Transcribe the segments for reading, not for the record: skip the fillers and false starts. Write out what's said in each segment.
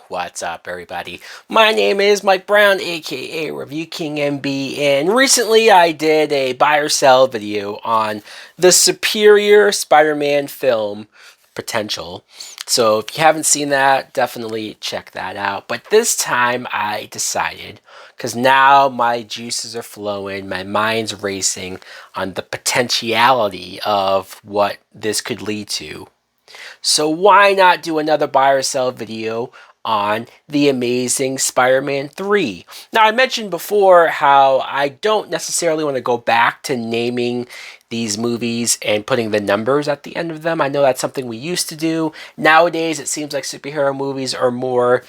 What's up, everybody? My name is Mike Brown, aka Review King MB, and recently I did a buy or sell video on the superior Spider-Man film potential. So if you haven't seen that, definitely check that out. But this time I decided, because now my juices are flowing, my mind's racing on the potentiality of what this could lead to. So why not do another buy or sell video on The Amazing Spider-Man 3? Now, I mentioned before how I don't necessarily want to go back to naming these movies and putting the numbers at the end of them. I know that's something we used to do. Nowadays, it seems like superhero movies are more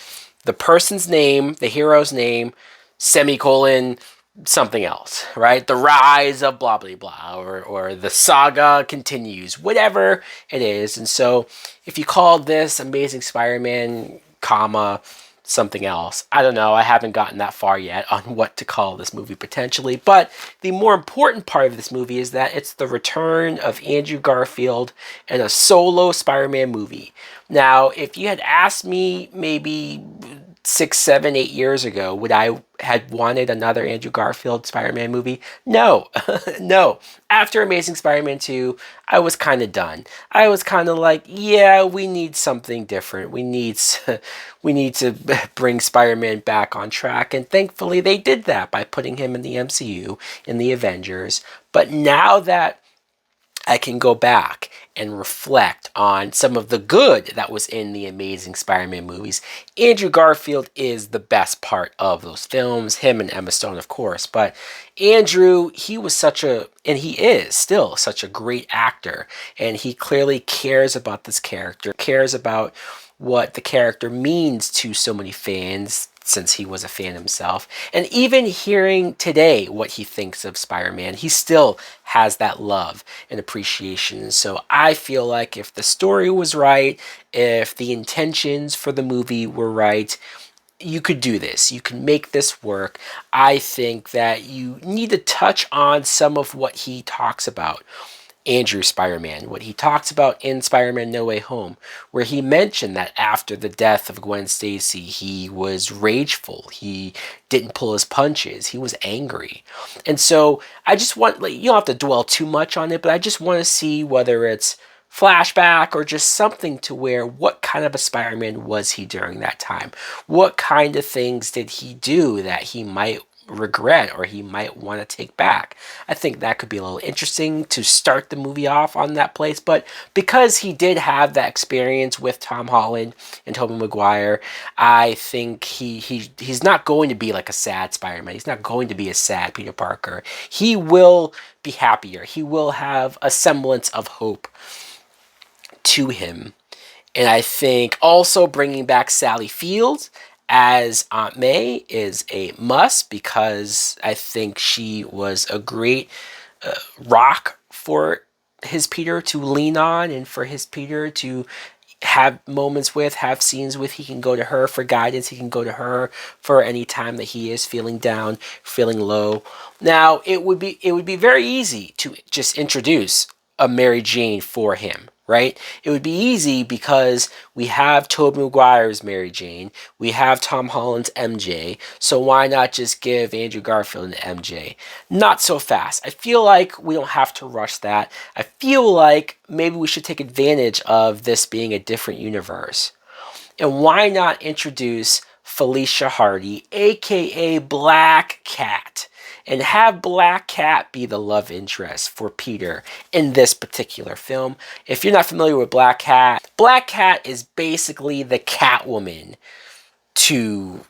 the person's name, the hero's name, semicolon, something else, right? The rise of blah blah blah, or the saga continues, whatever it is. And so if you call this Amazing Spider-Man, comma, something else, I don't know, I haven't gotten that far yet on what to call this movie potentially. But the more important part of this movie is that it's the return of Andrew Garfield in a solo Spider-Man movie. Now, if you had asked me maybe 6, 7, 8 years ago, would I had wanted another Andrew Garfield Spider-Man movie? No, no. After Amazing Spider-Man 2, I was kind of done. I was kind of like, yeah, we need something different. We need to bring Spider-Man back on track, and thankfully they did that by putting him in the MCU, in the Avengers. But now that I can go back and reflect on some of the good that was in the Amazing Spider-Man movies, Andrew Garfield is the best part of those films, him and Emma Stone, of course. But Andrew, he was and he is still such a great actor, and he clearly cares about this character, cares about what the character means to so many fans, since he was a fan himself. And even hearing today what he thinks of Spider-Man, he still has that love and appreciation. So I feel like if the story was right, if the intentions for the movie were right, you could do this. You can make this work. I think that you need to touch on some of what he talks about. Andrew Spider-Man, what he talks about in Spider-Man No Way Home, where he mentioned that after the death of Gwen Stacy, he was rageful. He didn't pull his punches. He was angry. And so I just want, like, you don't have to dwell too much on it, but I just want to see whether it's flashback or just something to where what kind of a Spider-Man was he during that time? What kind of things did he do that he might regret or he might want to take back? I think that could be a little interesting to start the movie off on that place. But because he did have that experience with Tom Holland and Tobey Maguire, I think he's not going to be like a sad Spider-Man. He's not going to be a sad Peter Parker. He will be happier. He will have a semblance of hope to him. And I think also bringing back Sally Fields as Aunt May is a must, because I think she was a great rock for his Peter to lean on, and for his Peter to have moments with, have scenes with. He can go to her for guidance. He can go to her for any time that he is feeling down, feeling low. Now, it would be very easy to just introduce a Mary Jane for him, right? It would be easy because we have Tobey Maguire's Mary Jane, we have Tom Holland's MJ, so why not just give Andrew Garfield an MJ? Not so fast. I feel like we don't have to rush that. I feel like maybe we should take advantage of this being a different universe. And why not introduce Felicia Hardy, aka Black Cat, and have Black Cat be the love interest for Peter in this particular film? If you're not familiar with Black Cat is basically the Catwoman to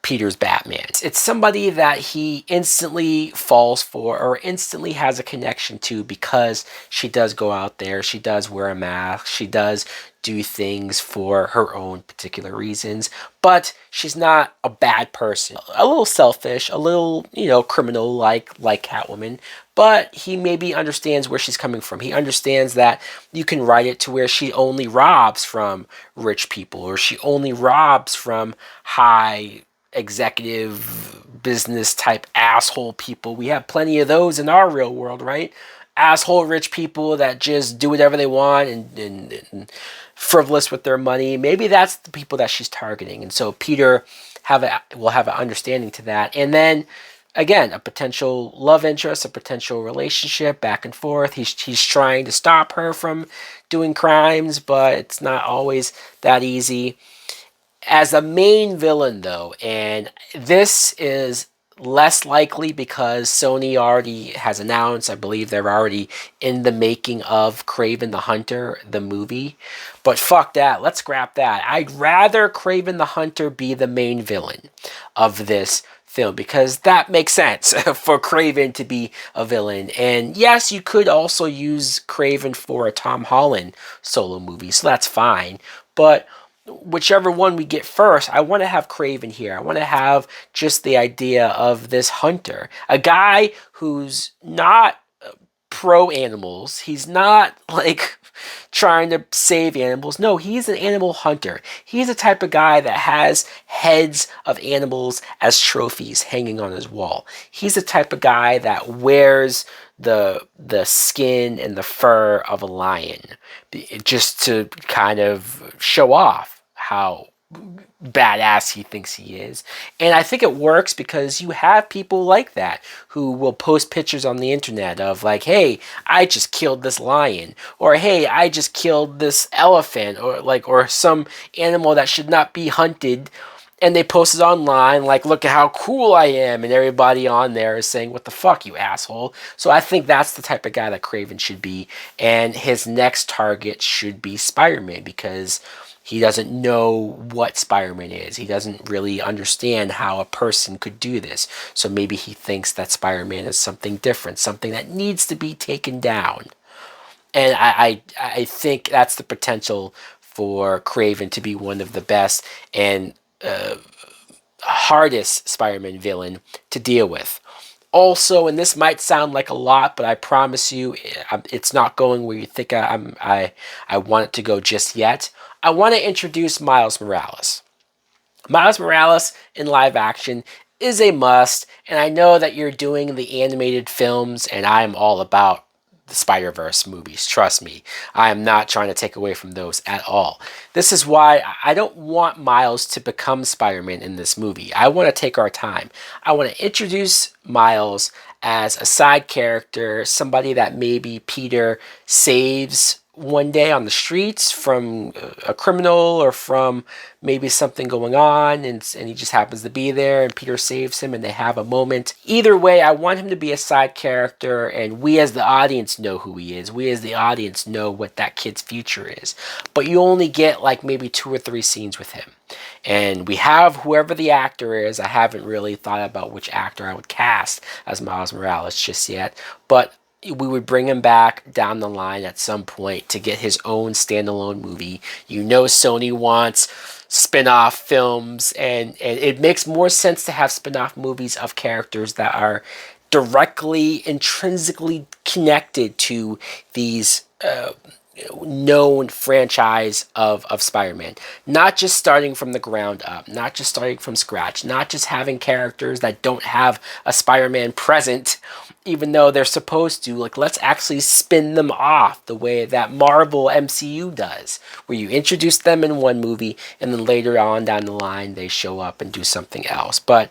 Peter's Batman. It's somebody that he instantly falls for or instantly has a connection to, because she does go out there, she does wear a mask, she does do things for her own particular reasons, but she's not a bad person. A little selfish, a little, criminal like Catwoman, but he maybe understands where she's coming from. He understands that you can write it to where she only robs from rich people, or she only robs from high executive business type asshole people. We have plenty of those in our real world, right? asshole rich people that just do whatever they want and frivolous with their money. Maybe that's the people that she's targeting. And so Peter will have an understanding to that. And then again, a potential love interest, a potential relationship back and forth. He's trying to stop her from doing crimes, but it's not always that easy. As a main villain, though, and this is less likely because Sony already has announced, I believe they're already in the making of Kraven the Hunter, the movie. But fuck that, let's scrap that. I'd rather Kraven the Hunter be the main villain of this film because that makes sense for Kraven to be a villain. And yes, you could also use Kraven for a Tom Holland solo movie, so that's fine. But whichever one we get first, I want to have Kraven here. I want to have just the idea of this hunter, a guy who's not pro animals. He's not like trying to save animals. No, he's an animal hunter. He's the type of guy that has heads of animals as trophies hanging on his wall. He's the type of guy that wears the skin and the fur of a lion just to kind of show off how badass he thinks he is. And I think it works because you have people like that who will post pictures on the internet of like, hey, I just killed this lion, or hey, I just killed this elephant, or some animal that should not be hunted. And they post it online like, look at how cool I am. And everybody on there is saying, what the fuck, you asshole. So I think that's the type of guy that Kraven should be. And his next target should be Spider-Man because he doesn't know what Spider-Man is. He doesn't really understand how a person could do this. So maybe he thinks that Spider-Man is something different, something that needs to be taken down. And I think that's the potential for Kraven to be one of the best and hardest Spider-Man villain to deal with. Also, and this might sound like a lot, but I promise you, it's not going where you think I want it to go just yet. I want to introduce Miles Morales. Miles Morales in live action is a must, and I know that you're doing the animated films, and I'm all about the Spider-Verse movies. Trust me, I am not trying to take away from those at all. This is why I don't want Miles to become Spider-Man in this movie. I want to take our time. I want to introduce Miles as a side character, somebody that maybe Peter saves one day on the streets from a criminal or from maybe something going on, and he just happens to be there and Peter saves him and they have a moment. Either way, I want him to be a side character, and we as the audience know who he is. We as the audience know what that kid's future is. But you only get like maybe 2 or 3 scenes with him. And we have whoever the actor is. I haven't really thought about which actor I would cast as Miles Morales just yet, but we would bring him back down the line at some point to get his own standalone movie. You know, Sony wants spin-off films, and it makes more sense to have spin-off movies of characters that are directly, intrinsically connected to these known franchise of Spider-Man. Not just starting from the ground up, not just starting from scratch, not just having characters that don't have a Spider-Man present, even though they're supposed to. Like, let's actually spin them off the way that Marvel MCU does, where you introduce them in one movie and then later on down the line they show up and do something else. But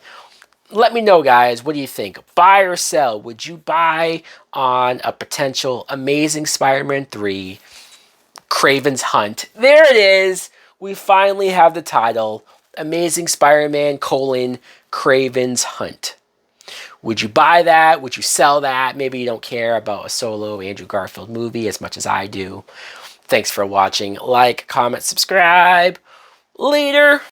let me know, guys, what do you think? Buy or sell? Would you buy on a potential Amazing Spider-Man 3 Kraven's Hunt? There it is. We finally have the title, Amazing Spider-Man: Kraven's Hunt. Would you buy that? Would you sell that? Maybe you don't care about a solo Andrew Garfield movie as much as I do. Thanks for watching. Like, comment, subscribe. Later.